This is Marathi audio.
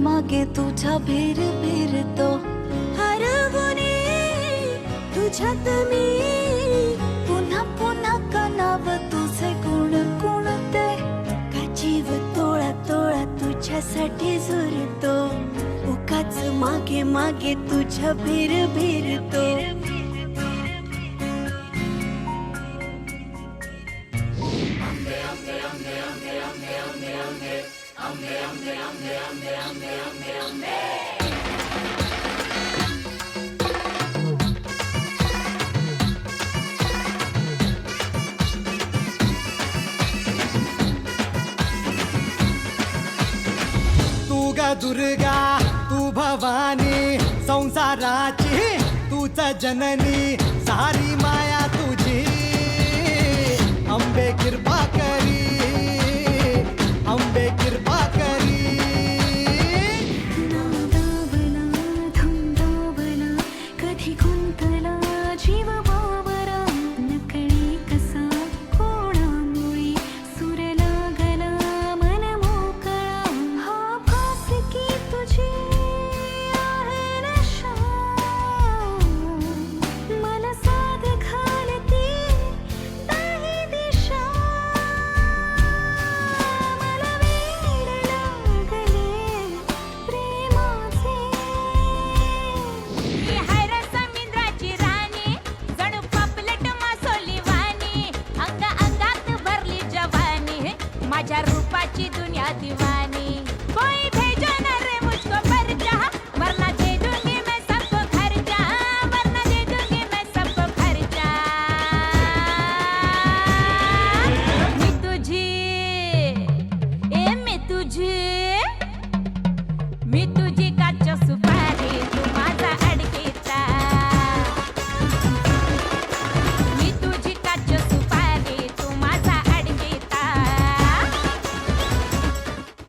मागे तुझ्या भेर भेरतो हरवणे तुझ्यात मी पुन्हा पुन्हा कनाव तुझे गुण कोणते का जीव तोळा तोळा तुझ्यासाठी झुरतो उगाच मागे मागे तुझ्या भेर भेरतो तू ग दुर्गा तू भवानी संसाराची तूच जननी सारी माया तुझी अंबे कृपा करी अंबे कृपा करी नादावला धमदावला कधी गुंतला जीव बावरा नकळी कसा कोणामुळे सूर लागला मन मोकळा हा भास की तुझी आहे नशा मला साध घालती दाही दिशा मला वेड लागले प्रेमाचे ही हाय र समुद्राची राणी जणू पापलेट मासोली वाणी अंग अंगात भरली जवानी माझ्या रूपाची दुनिया दिवानी